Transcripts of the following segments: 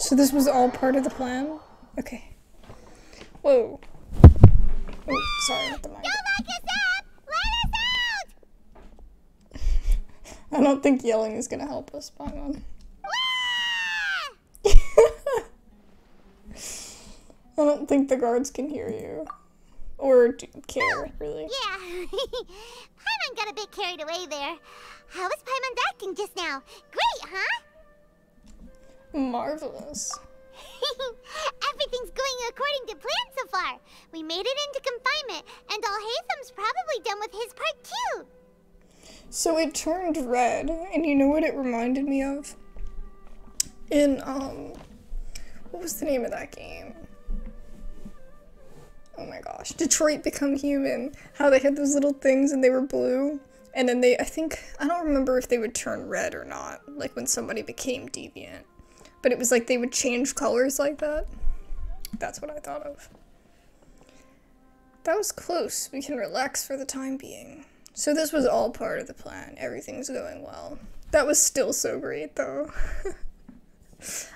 So this was all part of the plan? Okay. Whoa. Oh, sorry, not the mic. Don't lock us up! Let us out! I don't think yelling is gonna help us, Paimon. I don't think the guards can hear you. Or care, really. Yeah. Paimon got a bit carried away there. How was Paimon's acting just now? Great, huh? Marvelous. Everything's going according to plan so far. We made it into confinement, and Alhaitham's probably done with his part too. So it turned red, and you know what it reminded me of? In, what was the name of that game? Oh my gosh, Detroit Become Human. How they had those little things and they were blue. And then I don't remember if they would turn red or not, like when somebody became deviant. But it was like they would change colors like that. That's what I thought of. That was close. We can relax for the time being. So this was all part of the plan. Everything's going well. That was still so great, though.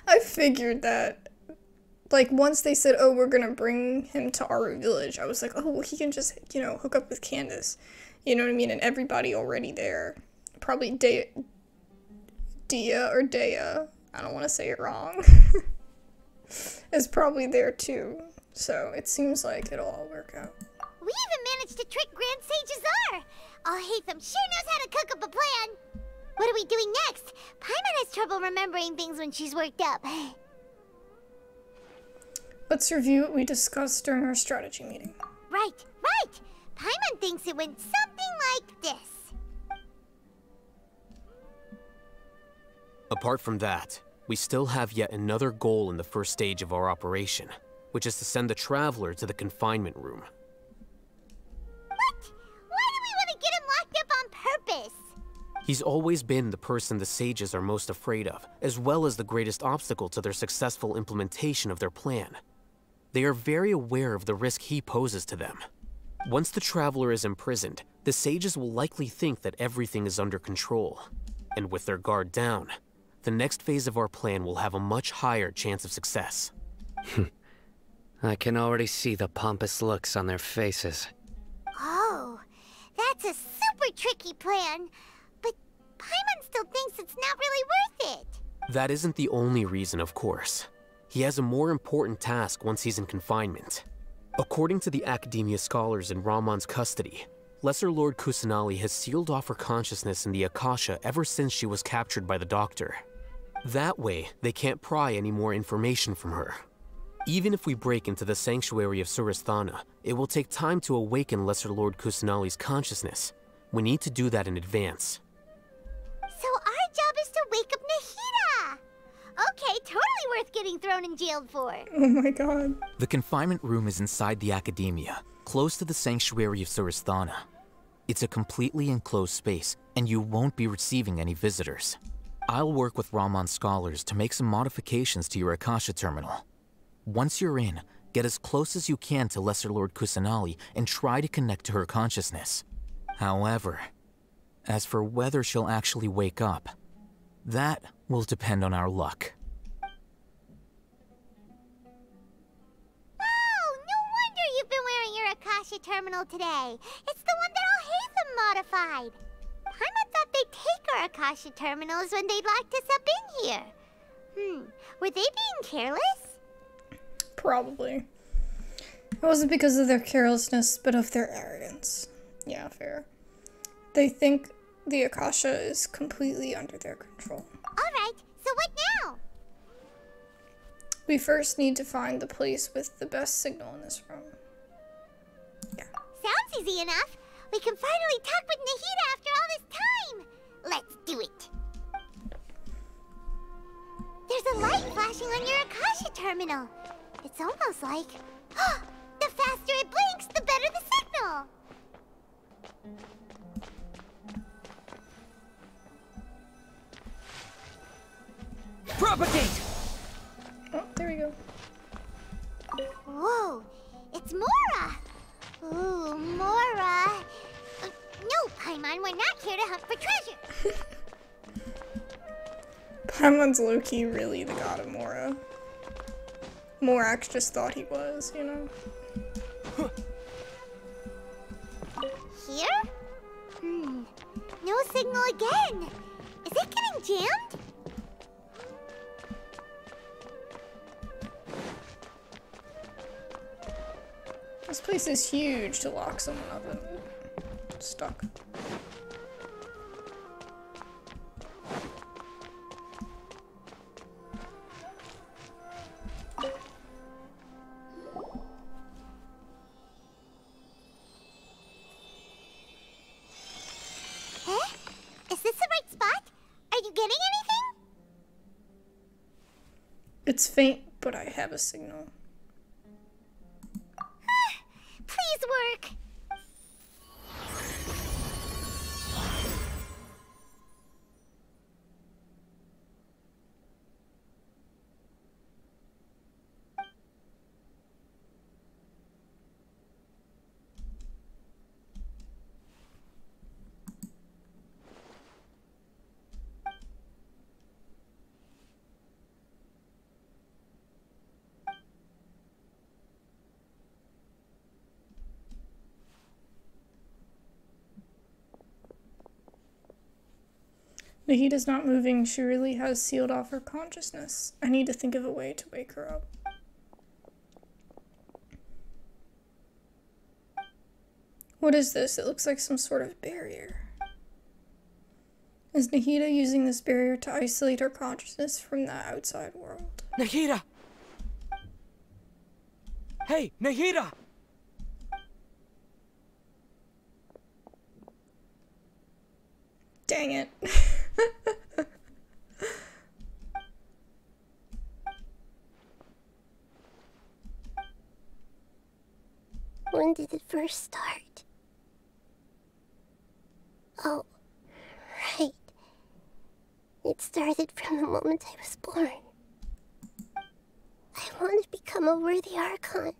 I figured that. Like, once they said, oh, we're gonna bring him to our village, I was like, oh, well, he can just, you know, hook up with Candace. You know what I mean? And everybody already there. Probably Dia or Dea. I don't want to say it wrong. is probably there too. So it seems like it'll all work out. We even managed to trick Grand Sage Azar. Alhaitham sure knows how to cook up a plan. What are we doing next? Paimon has trouble remembering things when she's worked up. Let's review what we discussed during our strategy meeting. Right. Paimon thinks it went something like this. Apart from that, we still have yet another goal in the first stage of our operation, which is to send the Traveler to the confinement room. What? Why do we want to get him locked up on purpose? He's always been the person the sages are most afraid of, as well as the greatest obstacle to their successful implementation of their plan. They are very aware of the risk he poses to them. Once the Traveler is imprisoned, the sages will likely think that everything is under control. And with their guard down, the next phase of our plan will have a much higher chance of success. I can already see the pompous looks on their faces. Oh, that's a super tricky plan. But Paimon still thinks it's not really worth it. That isn't the only reason, of course. He has a more important task once he's in confinement. According to the Academia scholars in Ramon's custody, Lesser Lord Kusanali has sealed off her consciousness in the Akasha ever since she was captured by the Doctor. That way, they can't pry any more information from her. Even if we break into the sanctuary of Surasthana, it will take time to awaken Lesser Lord Kusanali's consciousness. We need to do that in advance. So our job is to wake up Nahida! Okay, totally worth getting thrown in jail for. Oh my god. The confinement room is inside the Academia, close to the sanctuary of Surasthana. It's a completely enclosed space, and you won't be receiving any visitors. I'll work with Ramon's scholars to make some modifications to your Akasha terminal. Once you're in, get as close as you can to Lesser Lord Kusanali and try to connect to her consciousness. However, as for whether she'll actually wake up, that will depend on our luck. Oh, no wonder you've been wearing your Akasha terminal today. It's the one that Alhaitham modified. Paimon thought they'd take our Akasha terminals when they'd locked us up in here. Were they being careless? Probably. It wasn't because of their carelessness, but of their arrogance. Yeah, fair. They think the Akasha is completely under their control. Alright, so what now? We first need to find the place with the best signal in this room. Yeah. Sounds easy enough. We can finally talk with Nahida after all this time. Let's do it. There's a light flashing on your Akasha terminal. It's almost like... the faster it blinks, the better the signal. Propagate! Oh, there we go. Whoa, it's Mora. Ooh, Mora. No, Paimon, we're not here to hunt for treasure. Paimon's low-key really the god of Mora. Morax just thought he was, you know? Here? No signal again. Is it getting jammed? This place is huge to lock someone up in. Stuck. Huh? Is this the right spot? Are you getting anything? It's faint, but I have a signal. Please work. Nahida's not moving. She really has sealed off her consciousness. I need to think of a way to wake her up. What is this? It looks like some sort of barrier. Is Nahida using this barrier to isolate her consciousness from the outside world? Nahida! Hey, Nahida! Dang it. When did it first start? Oh, right. It started from the moment I was born. I wanted to become a worthy Archon.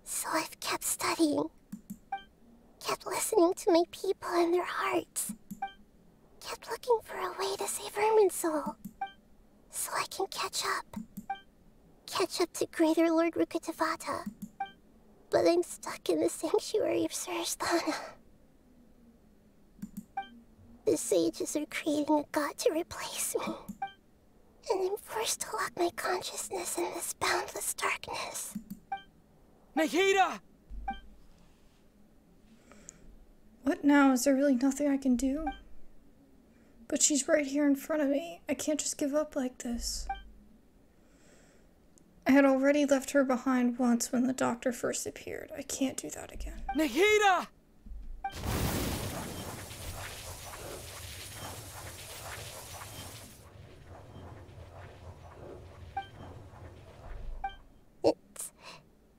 So I've kept studying. Kept listening to my people and their hearts. Kept looking for a way to save Irminsul. So I can catch up. Catch up to Greater Lord Rukkhadevata. But I'm stuck in the sanctuary of Surasthana. The sages are creating a god to replace me. And I'm forced to lock my consciousness in this boundless darkness. Nahida! What now? Is there really nothing I can do? But she's right here in front of me. I can't just give up like this. I had already left her behind once when the doctor first appeared. I can't do that again. Nahida! It's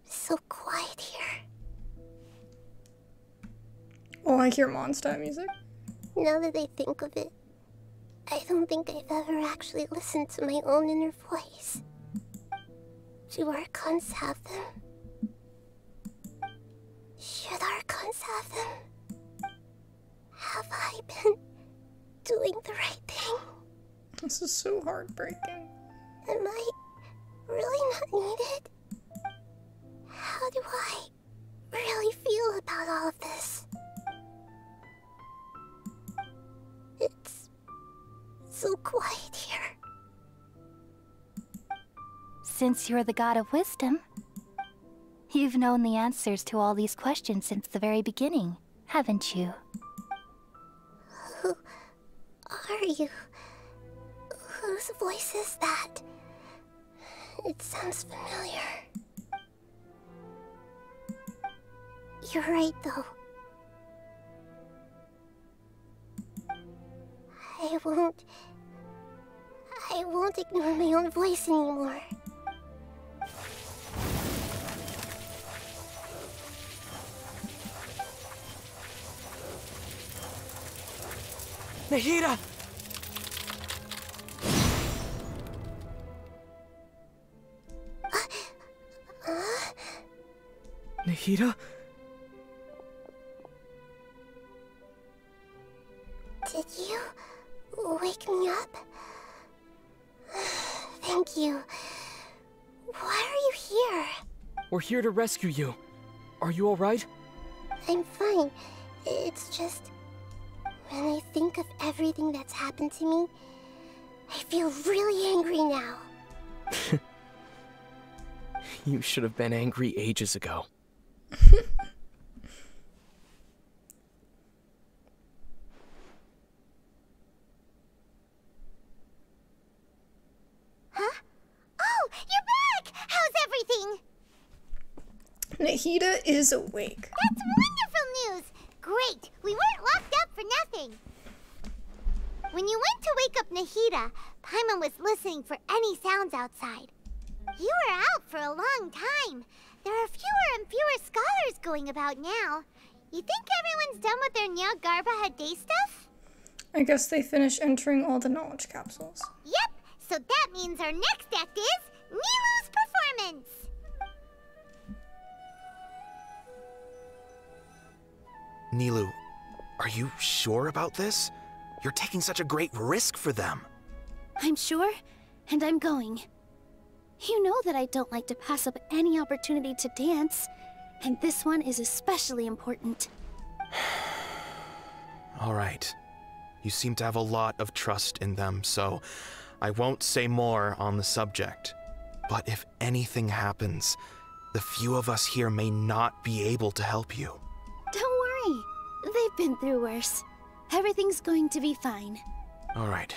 so quiet here. Oh, I hear Mondstadt music. Now that I think of it, I don't think I've ever actually listened to my own inner voice. Do Archons have them? Should Archons have them? Have I been doing the right thing? This is so heartbreaking. Am I really not needed? How do I really feel about all of this? It's so quiet here. Since you're the god of wisdom, you've known the answers to all these questions since the very beginning, haven't you? Who are you? Whose voice is that? It sounds familiar. You're right, though. I won't ignore my own voice anymore. Nahida! Nahida? Did you wake me up? Thank you We're here to rescue you. Are you alright? I'm fine. It's just... when I think of everything that's happened to me, I feel really angry now. You should have been angry ages ago. Huh? Oh, you're back! How's everything? Nahida is awake. That's wonderful news! Great! We weren't locked up for nothing! When you went to wake up Nahida, Paimon was listening for any sounds outside. You were out for a long time. There are fewer and fewer scholars going about now. You think everyone's done with their Nya Garba Day stuff? I guess they finished entering all the knowledge capsules. Yep! So that means our next act is Nilu's performance! Nilu, are you sure about this? You're taking such a great risk for them. I'm sure, and I'm going. You know that I don't like to pass up any opportunity to dance, and this one is especially important. All right. You seem to have a lot of trust in them, so I won't say more on the subject. But if anything happens, the few of us here may not be able to help you. Don't worry. They've been through worse. Everything's going to be fine. All right.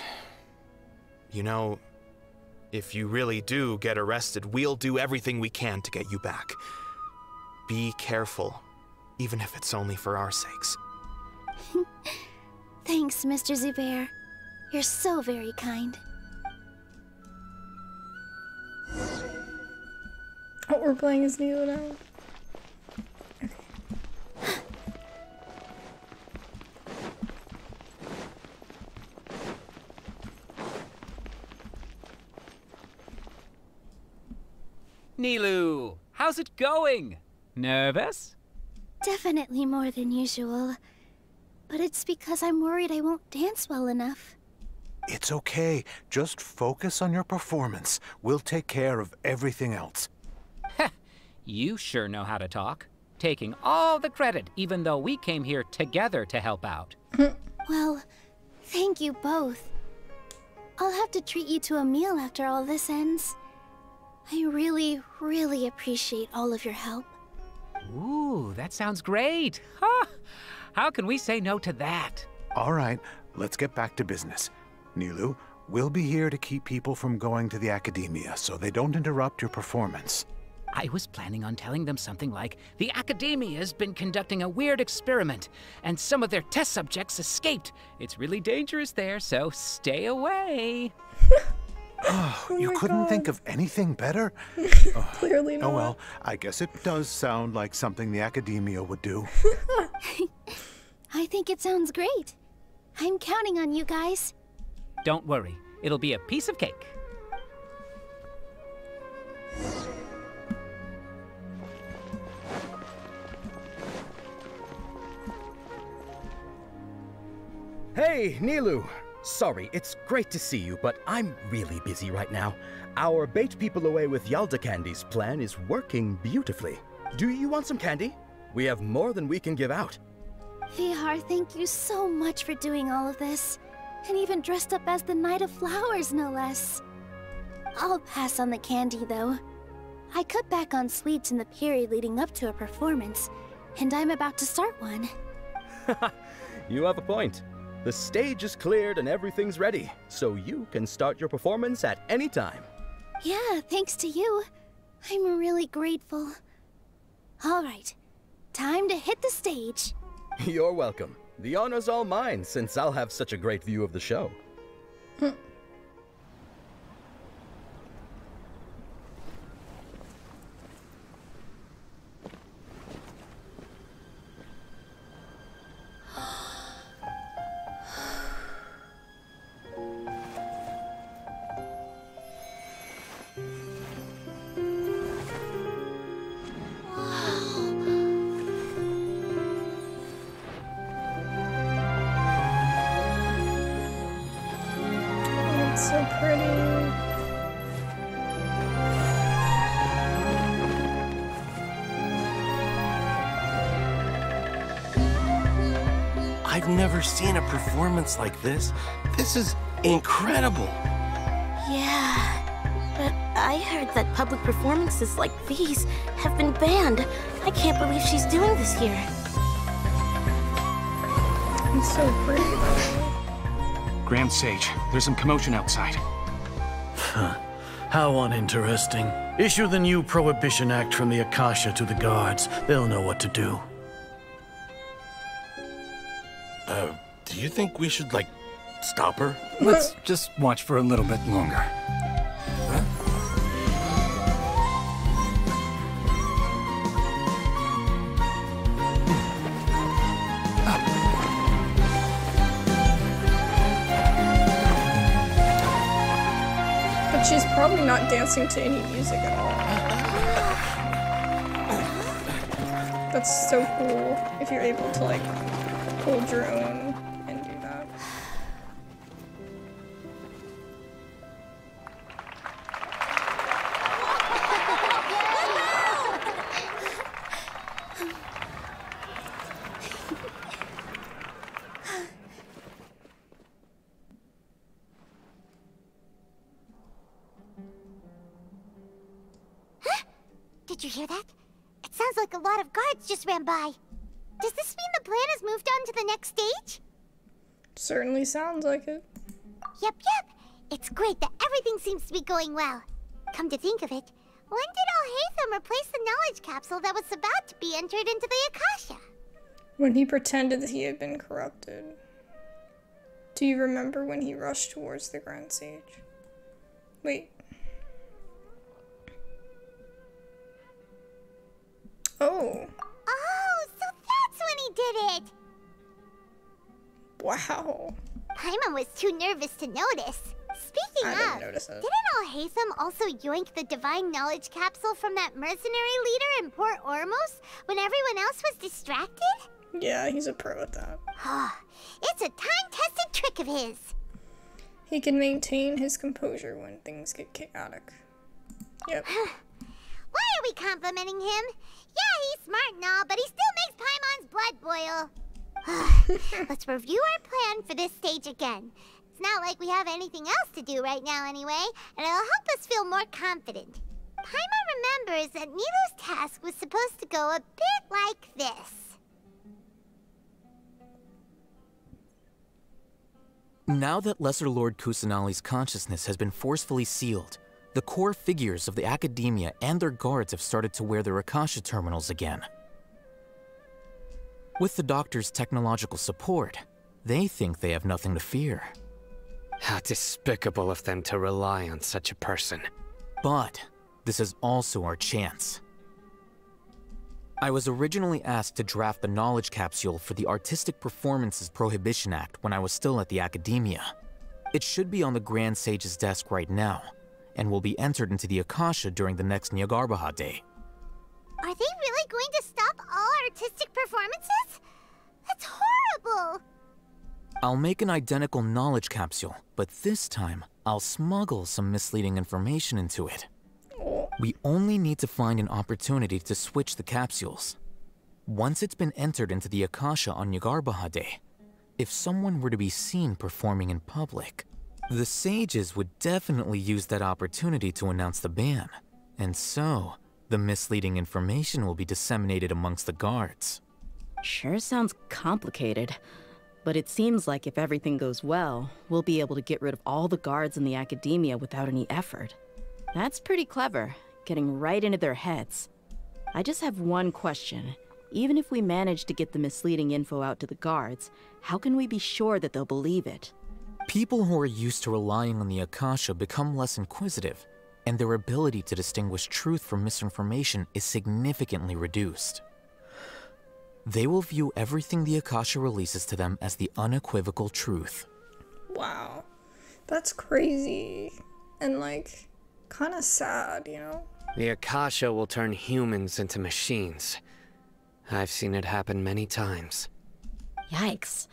You know, if you really do get arrested, we'll do everything we can to get you back. Be careful, even if it's only for our sakes. Thanks, Mr. Zubair. You're so very kind. Oh, we're playing as Nilo now. Nilu, how's it going? Nervous? Definitely more than usual. But it's because I'm worried I won't dance well enough. It's okay. Just focus on your performance. We'll take care of everything else. You sure know how to talk. Taking all the credit, even though we came here together to help out. Well, thank you both. I'll have to treat you to a meal after all this ends. I really, really appreciate all of your help. Ooh, that sounds great. Huh? How can we say no to that? All right, let's get back to business. Nilu, we'll be here to keep people from going to the academia so they don't interrupt your performance. I was planning on telling them something like, the Academia's been conducting a weird experiment, and some of their test subjects escaped. It's really dangerous there, so stay away. Oh, you couldn't think of anything better? Clearly not. Oh well, I guess it does sound like something the academia would do. I think it sounds great. I'm counting on you guys. Don't worry, it'll be a piece of cake. Hey, Nilu! Sorry, it's great to see you, but I'm really busy right now. Our Bait People Away with Yalda Candies plan is working beautifully. Do you want some candy? We have more than we can give out. Vihar, thank you so much for doing all of this. And even dressed up as the Knight of Flowers, no less. I'll pass on the candy, though. I cut back on sweets in the period leading up to a performance, and I'm about to start one. You have a point. The stage is cleared and everything's ready, so you can start your performance at any time. Yeah, thanks to you. I'm really grateful. All right, time to hit the stage. You're welcome. The honor's all mine, since I'll have such a great view of the show. It's so pretty. I've never seen a performance like this. This is incredible. Yeah, but I heard that public performances like these have been banned. I can't believe she's doing this here. It's so pretty though. Grand Sage, there's some commotion outside. How uninteresting. Issue the new Prohibition Act from the Akasha to the guards. They'll know what to do. Do you think we should, like, stop her? Let's just watch for a little bit longer. But she's probably not dancing to any music at all. That's so cool if you're able to like hold your own and do that. Did you hear that? It sounds like a lot of guards just ran by. Does this mean the plan has moved on to the next stage? Certainly sounds like it. Yep. It's great that everything seems to be going well. Come to think of it, when did Alhaitham replace the knowledge capsule that was about to be entered into the Akasha? When he pretended that he had been corrupted. Do you remember when he rushed towards the Grand Sage? Wait. Oh. Oh, so that's when he did it! Wow. Paimon was too nervous to notice. Speaking I of, didn't notice it. didn't Alhaitham also yoink the divine knowledge capsule from that mercenary leader in Port Ormos when everyone else was distracted? Yeah, he's a pro at that. It's a time-tested trick of his. He can maintain his composure when things get chaotic. Yep. Why are we complimenting him? Yeah, he's smart and all, but he still makes Paimon's blood boil. Let's review our plan for this stage again. It's not like we have anything else to do right now anyway, and it'll help us feel more confident. Paimon remembers that Nilou's task was supposed to go a bit like this. Now that Lesser Lord Kusanali's consciousness has been forcefully sealed, the core figures of the Academia and their guards have started to wear their Akasha terminals again. With the Doctor's technological support, they think they have nothing to fear. How despicable of them to rely on such a person. But this is also our chance. I was originally asked to draft the knowledge capsule for the Artistic Performances Prohibition Act when I was still at the Academia. It should be on the Grand Sage's desk right now, and will be entered into the Akasha during the next Nyargarbaha Day. Are they really going to stop all artistic performances? That's horrible! I'll make an identical knowledge capsule, but this time, I'll smuggle some misleading information into it. We only need to find an opportunity to switch the capsules. Once it's been entered into the Akasha on Nyargarbaha Day, if someone were to be seen performing in public, the sages would definitely use that opportunity to announce the ban, and so the misleading information will be disseminated amongst the guards. Sure sounds complicated, but it seems like if everything goes well, we'll be able to get rid of all the guards in the Academia without any effort. That's pretty clever, getting right into their heads. I just have one question. Even if we manage to get the misleading info out to the guards, how can we be sure that they'll believe it? People who are used to relying on the Akasha become less inquisitive, and their ability to distinguish truth from misinformation is significantly reduced. They will view everything the Akasha releases to them as the unequivocal truth. Wow. That's crazy. And like, kind of sad, you know? The Akasha will turn humans into machines. I've seen it happen many times. Yikes.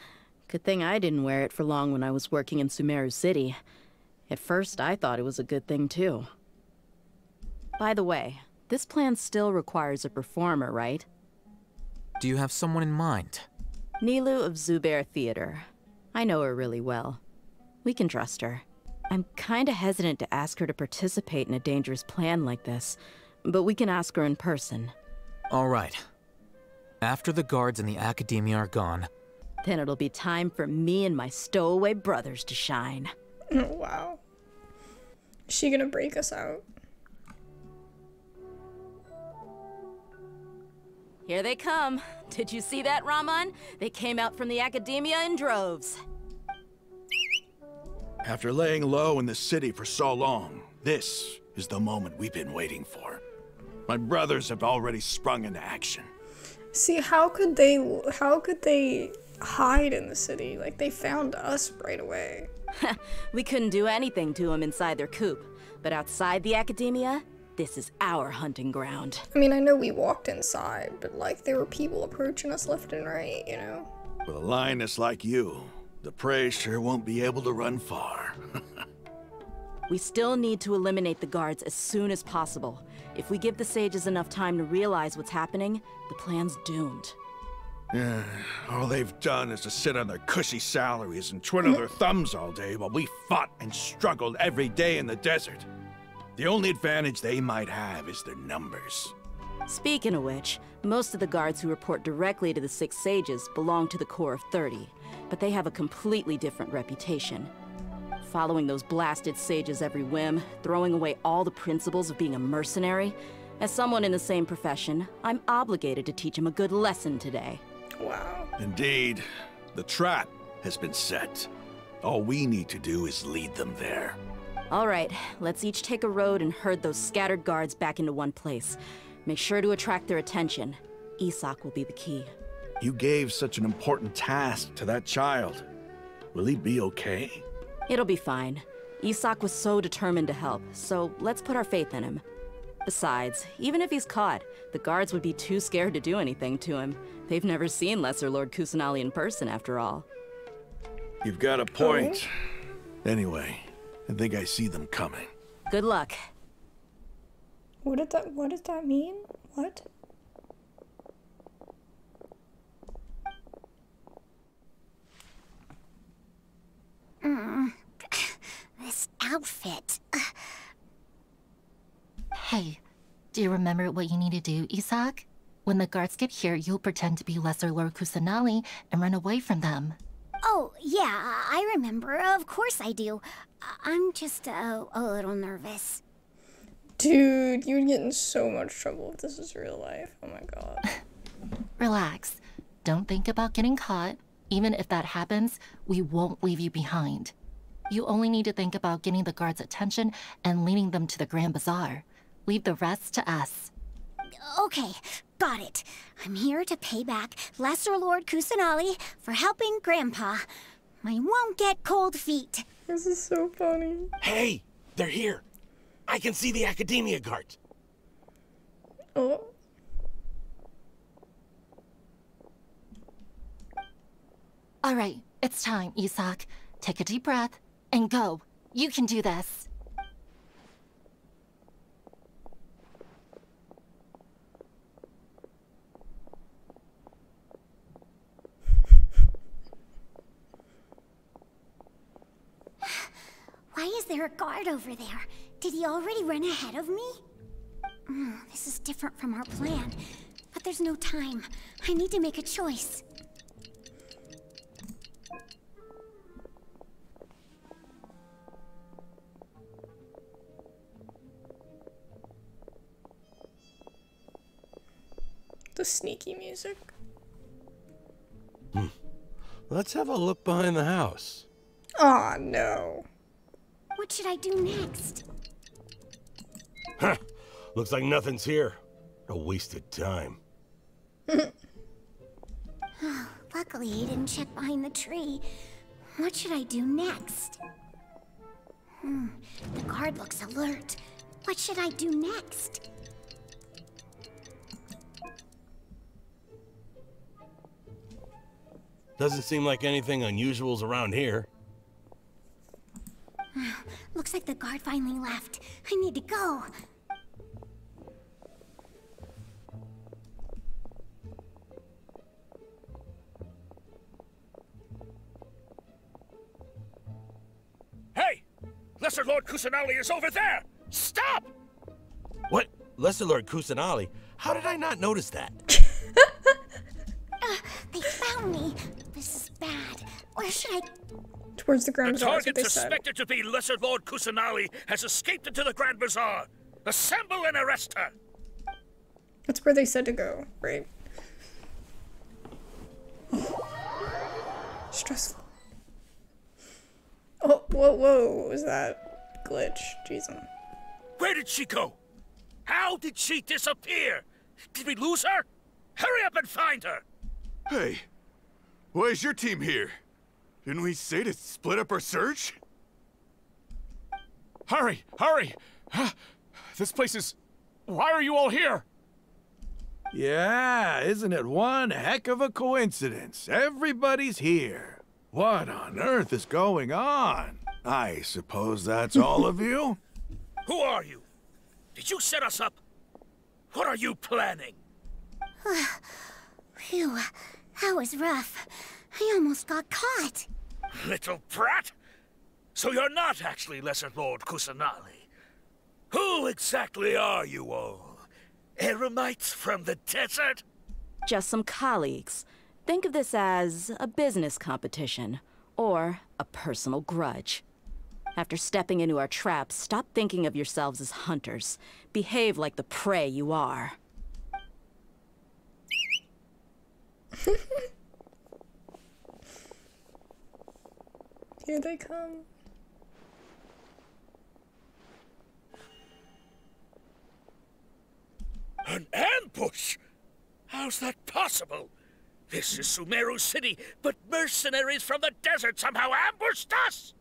Good thing I didn't wear it for long when I was working in Sumeru City. At first, I thought it was a good thing too. By the way, this plan still requires a performer, right? Do you have someone in mind? Nilu of Zubair Theater. I know her really well. We can trust her. I'm kinda hesitant to ask her to participate in a dangerous plan like this, but we can ask her in person. All right. After the guards and the Academia are gone, then it'll be time for me and my stowaway brothers to shine. Oh, wow. Is she gonna break us out? Here they come. Did you see that, Ramon? They came out from the Academia in droves. After laying low in the city for so long, this is the moment we've been waiting for. My brothers have already sprung into action. See, how could they hide in the city? Like, they found us right away. We couldn't do anything to them inside their coop, but outside the Academia, this is our hunting ground. I mean, I know we walked inside, but like, there were people approaching us left and right, you know? With a lioness like you, the prey sure won't be able to run far. We still need to eliminate the guards as soon as possible. If we give the sages enough time to realize what's happening, the plan's doomed. Yeah, all they've done is to sit on their cushy salaries and twiddle their thumbs all day while we fought and struggled every day in the desert. The only advantage they might have is their numbers. Speaking of which, most of the guards who report directly to the Six Sages belong to the Corps of 30, but they have a completely different reputation. Following those blasted sages every whim, throwing away all the principles of being a mercenary. As someone in the same profession, I'm obligated to teach him a good lesson today. Wow. Indeed. The trap has been set. All we need to do is lead them there. All right, let's each take a road and herd those scattered guards back into one place. Make sure to attract their attention. Isak will be the key. You gave such an important task to that child. Will he be okay? It'll be fine. Isak was so determined to help, so let's put our faith in him. Besides, even if he's caught, the guards would be too scared to do anything to him. They've never seen Lesser Lord Kusanali in person, after all. You've got a point. Anyway, I think I see them coming. Good luck. What did that mean? What? This outfit. Hey, do you remember what you need to do, Isak? When the guards get here, you'll pretend to be Lesser Lord Kusanali and run away from them. Oh, yeah, I remember. Of course I do. I'm just a little nervous. Dude, you would get in so much trouble if this was real life. Oh my god. Relax. Don't think about getting caught. Even if that happens, we won't leave you behind. You only need to think about getting the guards' attention and leading them to the Grand Bazaar. Leave the rest to us. Okay, got it. I'm here to pay back Lesser Lord Kusanali for helping Grandpa. I won't get cold feet. This is so funny. Hey, they're here. I can see the Academia guards. Oh. All right, it's time, Isak. Take a deep breath and go. You can do this. Why is there a guard over there? Did he already run ahead of me? This is different from our plan. But there's no time. I need to make a choice. The sneaky music. Let's have a look behind the house. Aw, no. What should I do next? Huh. Looks like nothing's here. A wasted time. Luckily, he didn't check behind the tree. What should I do next? The guard looks alert. What should I do next? Doesn't seem like anything unusual's around here. Looks like the guard finally left. I need to go. Lesser Lord Kusanali is over there! Stop! What? Lesser Lord Kusanali? How did I not notice that? They found me. This is bad. Where should I... Towards the Grand The Bazaar, target suspected to be Lesser Lord Kusanali has escaped into the Grand Bazaar. Assemble and arrest her! That's where they said to go, right? Stressful. Oh, whoa, what was that? Glitch. Jeez. Where did she go? How did she disappear? Did we lose her? Hurry up and find her! Hey, why is your team here? Didn't we say to split up our search? Hurry! Hurry! This place is... Why are you all here? Yeah, isn't it one heck of a coincidence? Everybody's here. What on earth is going on? I suppose that's all of you? Who are you? Did you set us up? What are you planning? Phew, that was rough. I almost got caught. Little brat! So you're not actually Lesser Lord Kusanali. Who exactly are you all? Eremites from the desert? Just some colleagues. Think of this as a business competition, or a personal grudge. After stepping into our traps, stop thinking of yourselves as hunters. Behave like the prey you are. Here they come. An ambush? How's that possible? This is Sumeru City, but mercenaries from the desert somehow ambushed us!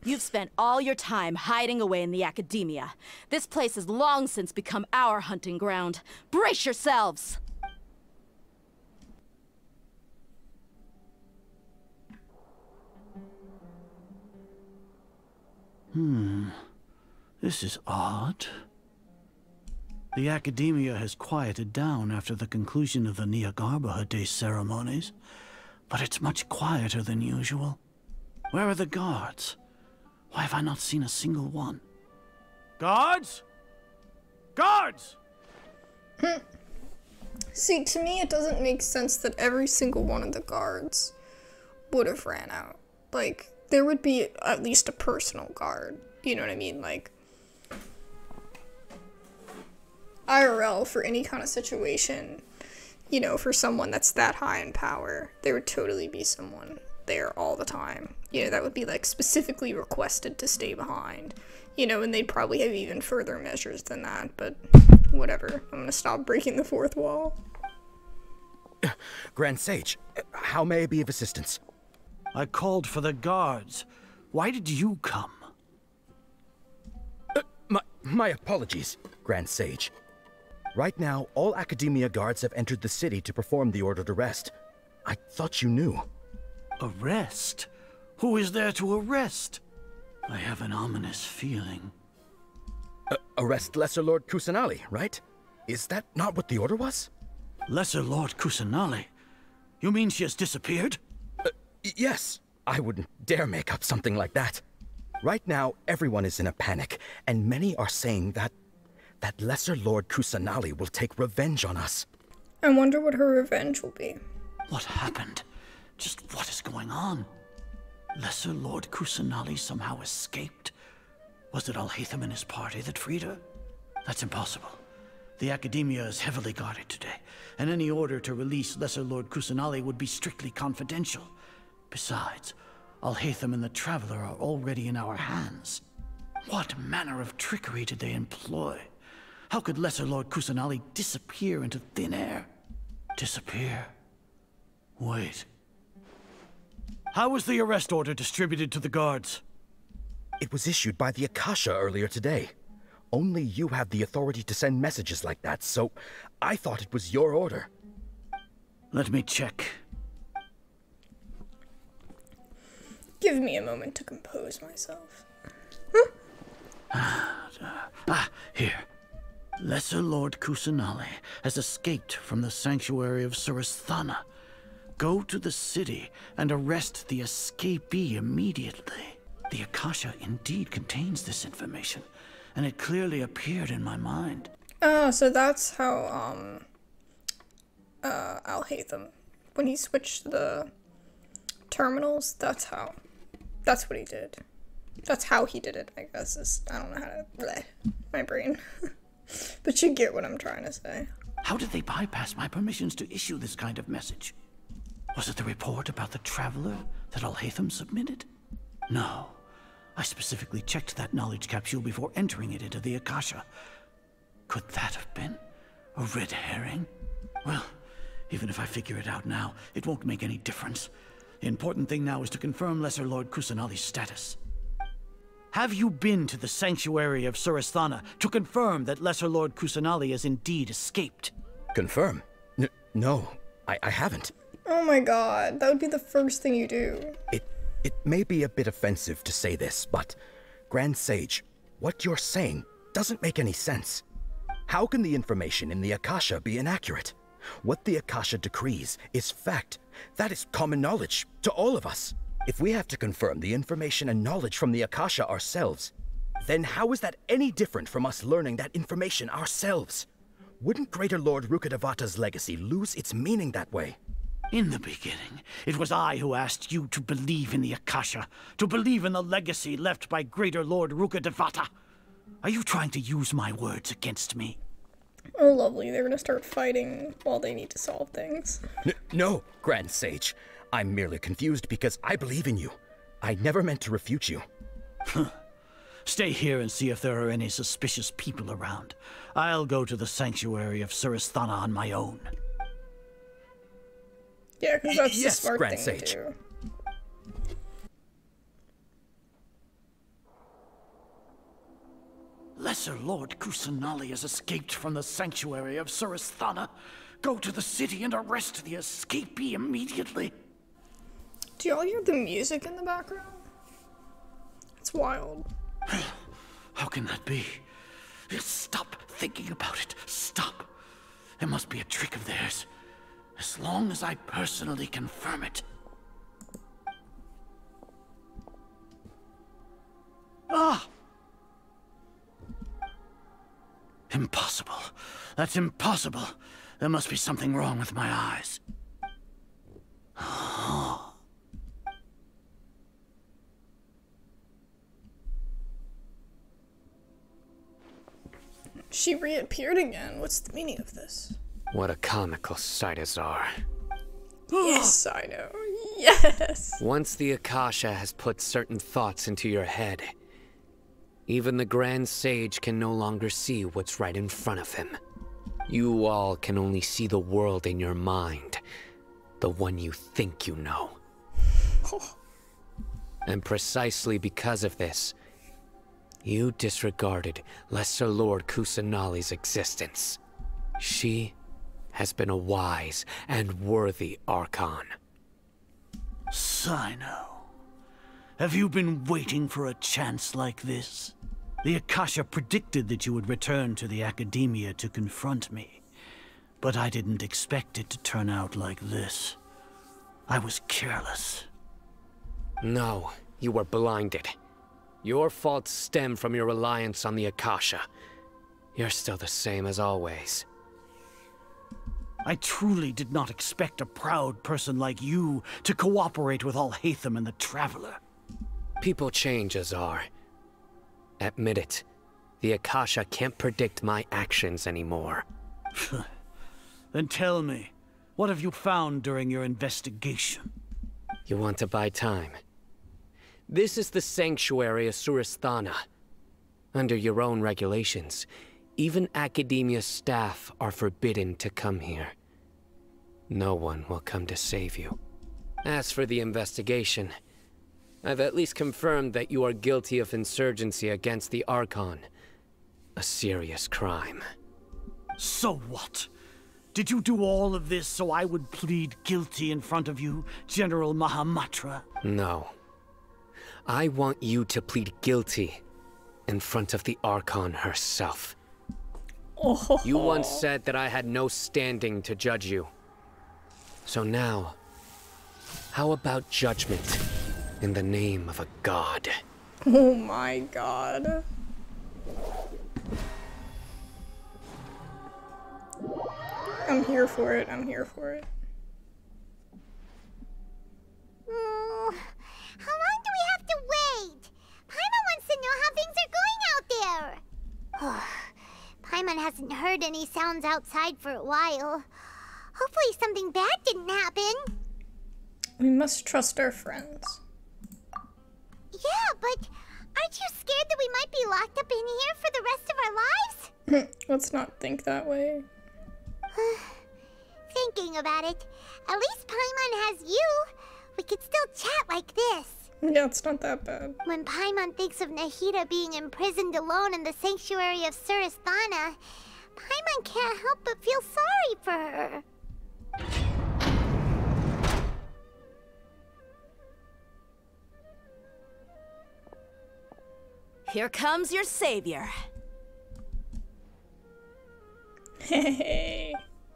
You've spent all your time hiding away in the academia. This place has long since become our hunting ground. Brace yourselves! This is odd. The academia has quieted down after the conclusion of the Niagarbaha Day ceremonies, but it's much quieter than usual. Where are the guards? Why have I not seen a single one? Guards? Guards! See, to me it doesn't make sense that every single one of the guards would have ran out. Like, there would be at least a personal guard. You know what I mean? Like, IRL, for any kind of situation, you know, for someone that's that high in power, there would totally be someone there all the time. You know, that would be, like, specifically requested to stay behind. You know, and they'd probably have even further measures than that, but whatever. I'm gonna stop breaking the fourth wall. Grand Sage, how may I be of assistance? I called for the guards. Why did you come? My apologies, Grand Sage. Right now, all Academia guards have entered the city to perform the ordered arrest. I thought you knew. Arrest? Who is there to arrest? I have an ominous feeling. Arrest Lesser Lord Kusanali, right? Is that not what the order was? Lesser Lord Kusanali? You mean she has disappeared? Yes. I wouldn't dare make up something like that. Right now, everyone is in a panic, and many are saying that Lesser Lord Kusanali will take revenge on us. I wonder what her revenge will be. What happened? Just what is going on? Lesser Lord Kusanali somehow escaped? Was it Alhaitham and his party that freed her? That's impossible. The Academia is heavily guarded today, and any order to release Lesser Lord Kusanali would be strictly confidential. Besides, Alhaitham and the Traveler are already in our hands. What manner of trickery did they employ? How could Lesser Lord Kusanali disappear into thin air? Disappear? Wait. How was the arrest order distributed to the guards? It was issued by the Akasha earlier today. Only you have the authority to send messages like that, so I thought it was your order. Let me check. Give me a moment to compose myself. Here. Lesser Lord Kusanali has escaped from the sanctuary of Surasthana. Go to the city and arrest the escapee immediately. The Akasha indeed contains this information, and it clearly appeared in my mind. Oh, so that's how, Al-Haytham, when he switched the terminals, that's what he did. That's how he did it, I guess. I don't know how to, bleh, my brain. But you get what I'm trying to say. How did they bypass my permissions to issue this kind of message? Was it the report about the Traveler that Al-Haytham submitted? No. I specifically checked that knowledge capsule before entering it into the Akasha. Could that have been a red herring? Well, even if I figure it out now, it won't make any difference. The important thing now is to confirm Lesser Lord Kusanali's status. Have you been to the sanctuary of Surasthana to confirm that Lesser Lord Kusanali has indeed escaped? Confirm? No, I haven't. Oh my god, that would be the first thing you do. It may be a bit offensive to say this, but Grand Sage, what you're saying doesn't make any sense. How can the information in the Akasha be inaccurate? What the Akasha decrees is fact. That is common knowledge to all of us. If we have to confirm the information and knowledge from the Akasha ourselves, then how is that any different from us learning that information ourselves? Wouldn't Greater Lord Rukkhadevata's legacy lose its meaning that way? In the beginning, it was I who asked you to believe in the Akasha, to believe in the legacy left by Greater Lord Rukkhadevata. Are you trying to use my words against me? Oh, lovely. They're gonna start fighting while they need to solve things. No, Grand Sage. I'm merely confused because I believe in you. I never meant to refute you. Stay here and see if there are any suspicious people around. I'll go to the sanctuary of Surasthana on my own. Yeah, because that's yes, the smart Grand thing Sage. to do. Lesser Lord Kusanali has escaped from the sanctuary of Surasthana. Go to the city and arrest the escapee immediately. Do y'all hear the music in the background? It's wild. How can that be? Stop thinking about it. Stop. It must be a trick of theirs. As long as I personally confirm it. Ah! Impossible. That's impossible. There must be something wrong with my eyes. She reappeared again. What's the meaning of this? What a comical sight, Azar. Yes, I know. Yes! Once the Akasha has put certain thoughts into your head, even the Grand Sage can no longer see what's right in front of him. You all can only see the world in your mind, the one you think you know. And precisely because of this, you disregarded Lesser Lord Kusanali's existence. She has been a wise and worthy Archon. Sino, have you been waiting for a chance like this? The Akasha predicted that you would return to the Academia to confront me, but I didn't expect it to turn out like this. I was careless. No, you were blinded. Your faults stem from your reliance on the Akasha. You're still the same as always. I truly did not expect a proud person like you to cooperate with Al-Haytham and the Traveler. People change, Azar. Admit it. The Akasha can't predict my actions anymore. Then tell me, what have you found during your investigation? You want to buy time? This is the sanctuary of Surasthana. Under your own regulations, even Academia staff are forbidden to come here. No one will come to save you. As for the investigation, I've at least confirmed that you are guilty of insurgency against the Archon. A serious crime. So what? Did you do all of this so I would plead guilty in front of you, General Mahamatra? No. I want you to plead guilty in front of the Archon herself. Oh. You once said that I had no standing to judge you. So now, how about judgment in the name of a god? Oh my god. I'm here for it, I'm here for it. How long do we have to wait? Paimon wants to know how things are going out there. Paimon hasn't heard any sounds outside for a while. Hopefully something bad didn't happen. We must trust our friends. Yeah, but aren't you scared that we might be locked up in here for the rest of our lives? Let's not think that way. Thinking about it, at least Paimon has you. We could still chat like this. Yeah, it's not that bad. When Paimon thinks of Nahida being imprisoned alone in the sanctuary of Surasthana, Paimon can't help but feel sorry for her. Here comes your savior. Hey.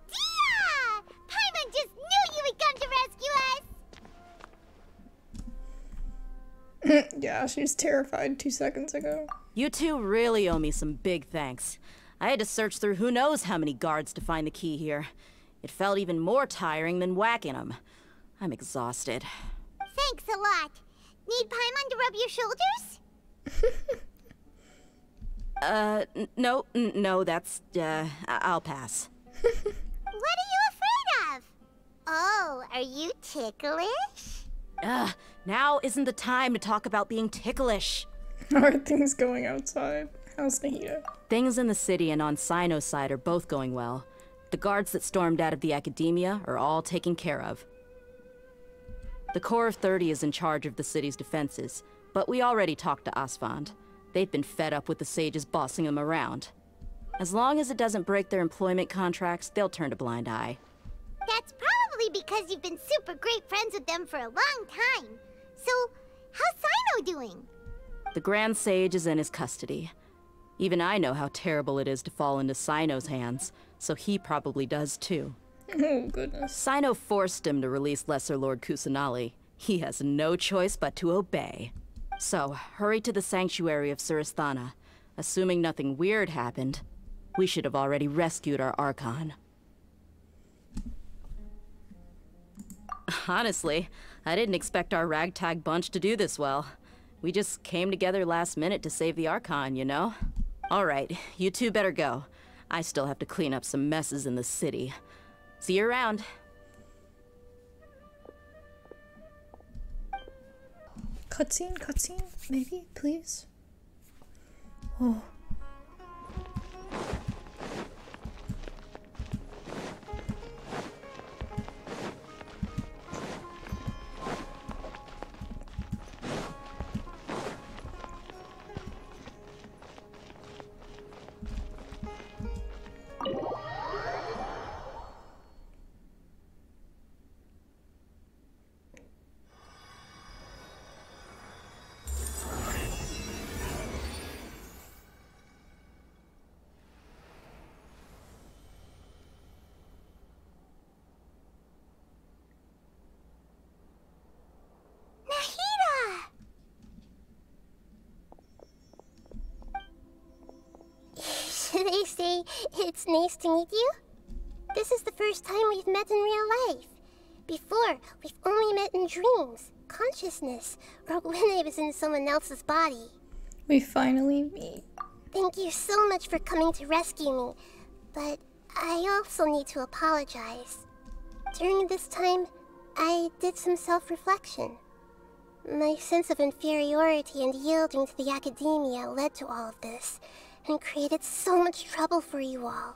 Dia! Paimon just knew you would come to rescue us! Yeah, she was terrified 2 seconds ago. You two really owe me some big thanks. I had to search through who knows how many guards to find the key here. It felt even more tiring than whacking them. I'm exhausted. Thanks a lot. Need Paimon to rub your shoulders? No, that's, I'll pass. What are you afraid of? Oh, are you ticklish? Now isn't the time to talk about being ticklish. How are things going outside? How's Nahida? Things in the city and on Sino's side are both going well. The guards that stormed out of the academia are all taken care of. The Corps of 30 is in charge of the city's defenses, but we already talked to Asfand. They've been fed up with the sages bossing them around. As long as it doesn't break their employment contracts, they'll turn a blind eye. That's probably because you've been super great friends with them for a long time. So, how's Sino doing? The Grand Sage is in his custody. Even I know how terrible it is to fall into Sino's hands, so he probably does too. Oh, goodness. Sino forced him to release Lesser Lord Kusanali. He has no choice but to obey. So, hurry to the sanctuary of Surasthana. Assuming nothing weird happened, we should have already rescued our Archon. Honestly, I didn't expect our ragtag bunch to do this well. We just came together last minute to save the Archon, you know? Alright, you two better go. I still have to clean up some messes in the city. See you around. Cutscene, maybe, please? Oh. They say it's nice to meet you. This is the first time we've met in real life. Before, we've only met in dreams, consciousness, or when I was in someone else's body. We finally meet. Thank you so much for coming to rescue me, but I also need to apologize. During this time, I did some self-reflection. My sense of inferiority and yielding to the academia led to all of this, and created so much trouble for you all.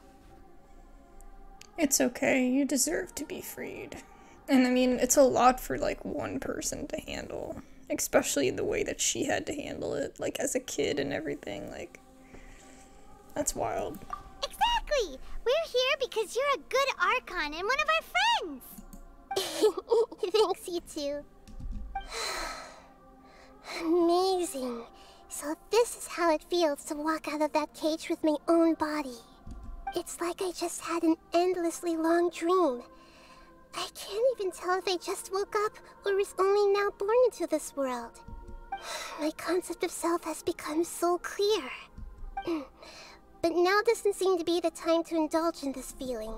It's okay, you deserve to be freed. And I mean, it's a lot for like one person to handle. Especially the way that she had to handle it, like as a kid and everything, like... That's wild. Exactly! We're here because you're a good Archon and one of our friends! Thanks, you two. Amazing. So this is how it feels to walk out of that cage with my own body. It's like I just had an endlessly long dream. I can't even tell if I just woke up or was only now born into this world. My concept of self has become so clear. But now doesn't seem to be the time to indulge in this feeling.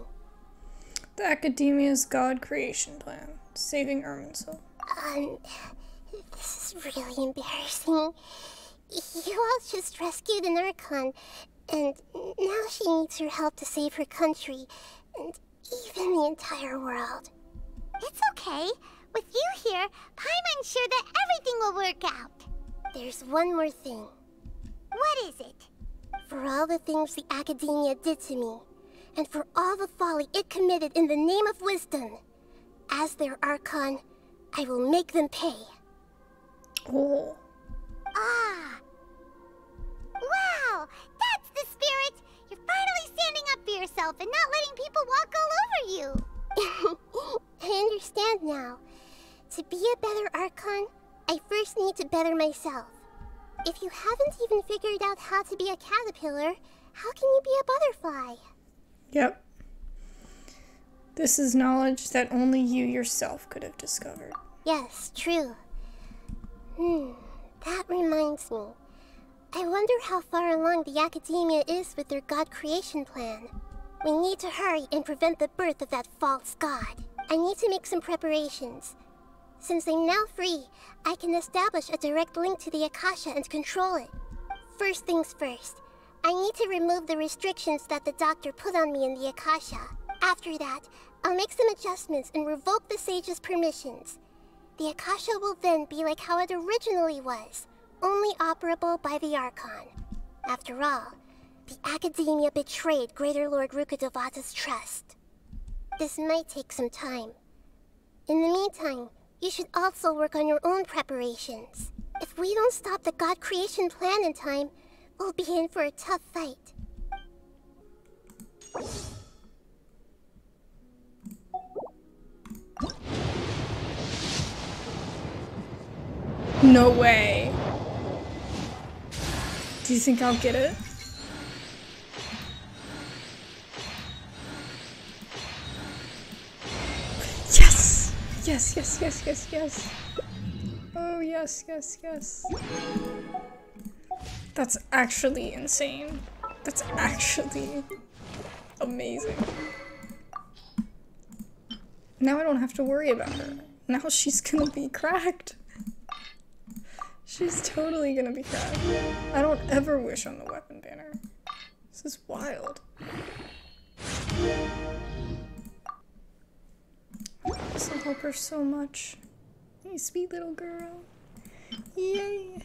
The Academia's God creation plan. Saving Irminsul. This is really embarrassing. You all just rescued an Archon, and now she needs your help to save her country, and even the entire world. It's okay. With you here, Paimon's sure that everything will work out. There's one more thing. What is it? For all the things the Academia did to me, and for all the folly it committed in the name of wisdom, as their Archon, I will make them pay. Oh. Ah! Wow! That's the spirit! You're finally standing up for yourself and not letting people walk all over you! I understand now. To be a better Archon, I first need to better myself. If you haven't even figured out how to be a caterpillar, how can you be a butterfly? Yep. This is knowledge that only you yourself could have discovered. Yes, true. That reminds me. I wonder how far along the Academia is with their God creation plan. We need to hurry and prevent the birth of that false god. I need to make some preparations. Since I'm now free, I can establish a direct link to the Akasha and control it. First things first, I need to remove the restrictions that the doctor put on me in the Akasha. After that, I'll make some adjustments and revoke the sage's permissions. The Akasha will then be like how it originally was, only operable by the Archon. After all, the Academia betrayed Greater Lord Rukkhadevata's trust. This might take some time. In the meantime, you should also work on your own preparations. If we don't stop the God creation plan in time, we'll be in for a tough fight. No way. Do you think I'll get it? Yes! Yes, yes, yes, yes, yes. Oh, yes, yes, yes. That's actually insane. That's actually amazing. Now I don't have to worry about her. Now she's gonna be cracked. She's totally gonna be cracked. I don't ever wish on the weapon banner. This is wild. This will help her so much. You sweet little girl. Yay.